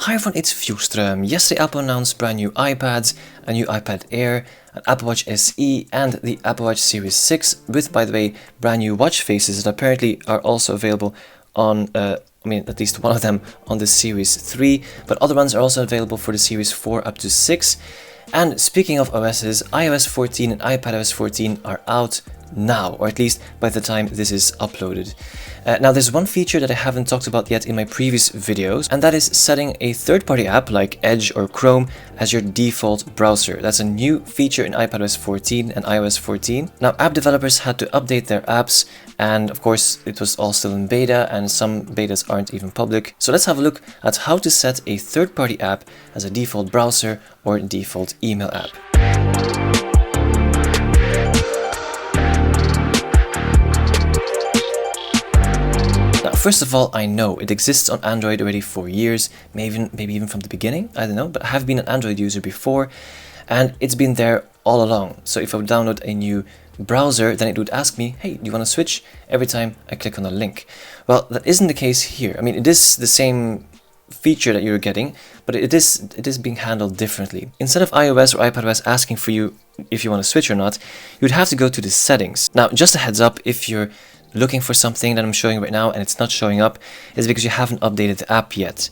Hi everyone, it's Fjordström. Yesterday Apple announced brand new iPads, a new iPad Air, an Apple Watch SE and the Apple Watch Series 6 with, by the way, brand new watch faces that apparently are also available on, at least one of them on the Series 3, but other ones are also available for the Series 4 up to 6. And speaking of OSs, iOS 14 and iPadOS 14 are out now, or at least by the time this is uploaded. Now there's one feature that I haven't talked about yet in my previous videos, and that is setting a third-party app like Edge or Chrome as your default browser. That's a new feature in iPadOS 14 and iOS 14. Now app developers had to update their apps, and of course it was all still in beta, and some betas aren't even public. So let's have a look at how to set a third-party app as a default browser or default email app. First of all, I know it exists on Android already for years, maybe even from the beginning, I don't know, but I have been an Android user before and it's been there all along. So if I would download a new browser, then it would ask me, hey, do you want to switch every time I click on a link? Well, that isn't the case here. I mean, it is the same feature that you're getting, but it is being handled differently. Instead of iOS or iPadOS asking for you if you want to switch or not, you'd have to go to the settings. Now, just a heads up, if you're looking for something that I'm showing right now and it's not showing up, is because you haven't updated the app yet.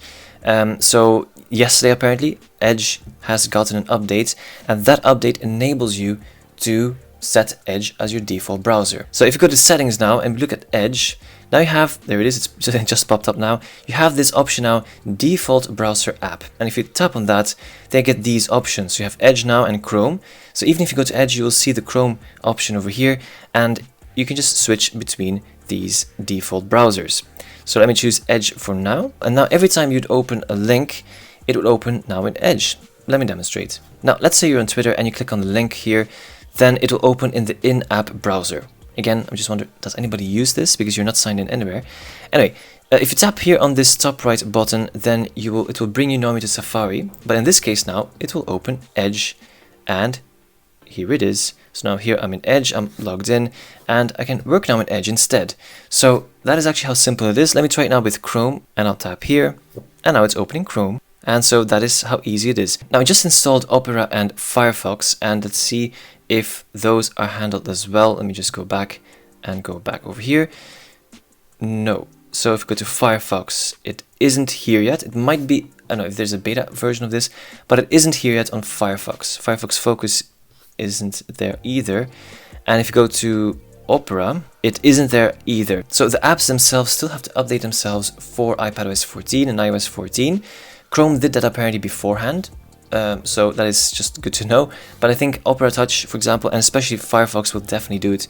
So yesterday apparently Edge has gotten an update, and that update enables you to set Edge as your default browser. So if you go to settings now and look at Edge, now you have, there it is, it just popped up now, you have this option now, default browser app. And if you tap on that, they get these options. So you have Edge now and Chrome. So even if you go to Edge, you will see the Chrome option over here, and you can just switch between these default browsers. So let me choose Edge for now. And now every time you'd open a link, it would open now in Edge. Let me demonstrate. Now, let's say you're on Twitter and you click on the link here, then it will open in the in-app browser. Again, I'm just wondering, does anybody use this? Because you're not signed in anywhere. Anyway, if you tap here on this top right button, then it will bring you normally to Safari. But in this case now, it will open Edge, and here it is. So now here I'm in Edge, I'm logged in, and I can work now in Edge instead. So that is actually how simple it is. Let me try it now with Chrome, and I'll tap here, and now it's opening Chrome. And so that is how easy it is. Now I just installed Opera and Firefox, and let's see if those are handled as well. Let me just go back and go back over here. No. So if we go to Firefox, it isn't here yet. It might be, I don't know if there's a beta version of this, but it isn't here yet on Firefox. Firefox Focus isn't there either. And if you go to Opera, it isn't there either. So the apps themselves still have to update themselves for iPadOS 14 and iOS 14. Chrome did that apparently beforehand, so that is just good to know. But I think Opera Touch, for example, and especially Firefox will definitely do it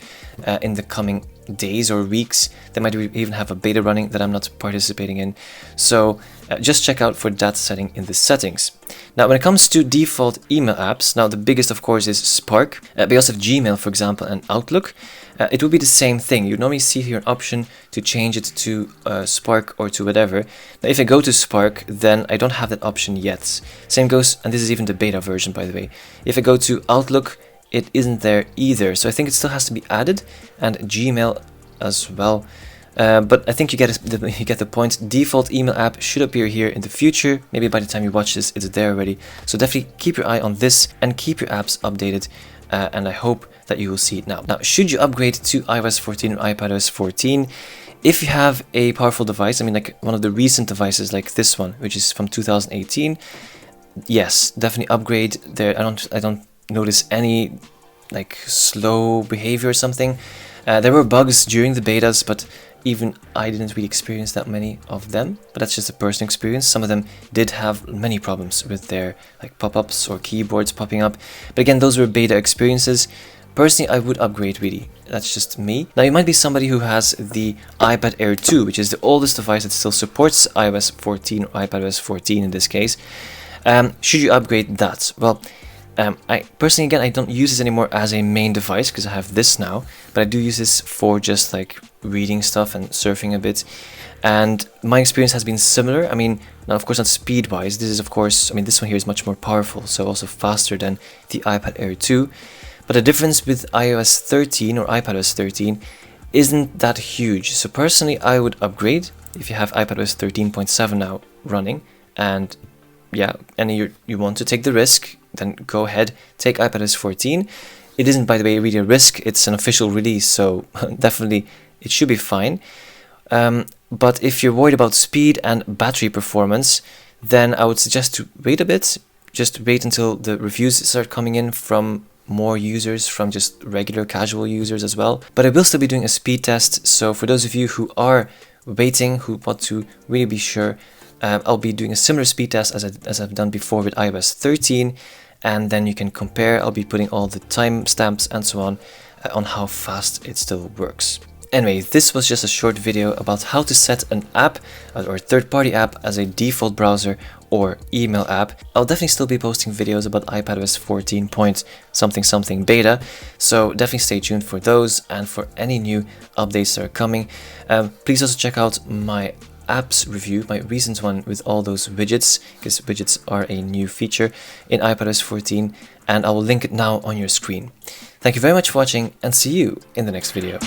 in the coming days or weeks. They might even have a beta running that I'm not participating in. So just check out for that setting in the settings. Now, when it comes to default email apps, now the biggest, of course, is Spark. We also have Gmail, for example, and Outlook. It will be the same thing. You normally see here an option to change it to Spark or to whatever. Now, if I go to Spark, then I don't have that option yet. Same goes, and this is even the beta version, by the way. If I go to Outlook, it isn't there either. So I think it still has to be added, and Gmail as well. But I think you get the point. Default email app should appear here in the future. Maybe by the time you watch this, it's there already. So definitely keep your eye on this and keep your apps updated. And I hope that you will see it now. Now, should you upgrade to iOS 14 or iPadOS 14? If you have a powerful device, I mean like one of the recent devices like this one, which is from 2018, yes, definitely upgrade. There, I don't notice any like slow behavior or something. There were bugs during the betas, but even I didn't really experience that many of them, but that's just a personal experience. Some of them did have many problems with their like pop-ups or keyboards popping up. But again, those were beta experiences. Personally, I would upgrade really. That's just me. Now, you might be somebody who has the iPad Air 2, which is the oldest device that still supports iOS 14 or iPadOS 14 in this case. Should you upgrade that? Well, I personally, again, I don't use this anymore as a main device because I have this now, but I do use this for just like reading stuff and surfing a bit. And my experience has been similar. I mean, now of course not speed wise, this is of course, I mean this one here is much more powerful, so also faster than the iPad Air 2. But the difference with iOS 13 or iPadOS 13 isn't that huge. So personally I would upgrade if you have iPadOS 13.7 now running, and yeah, and you want to take the risk, then go ahead, take iPadOS 14. It isn't, by the way, really a risk. It's an official release, so definitely it should be fine. But if you're worried about speed and battery performance, then I would suggest to wait a bit. Just wait until the reviews start coming in from more users, from just regular casual users as well. But I will still be doing a speed test, so for those of you who are waiting, who want to really be sure, I'll be doing a similar speed test as I've done before with iOS 13, and then you can compare. I'll be putting all the timestamps and so on how fast it still works. Anyway, this was just a short video about how to set an app or a third-party app as a default browser or email app. I'll definitely still be posting videos about iPadOS 14 point something beta, so definitely stay tuned for those and for any new updates that are coming. Please also check out my apps review, my recent one with all those widgets, because widgets are a new feature in iPadOS 14, and I will link it now on your screen. Thank you very much for watching, and see you in the next video.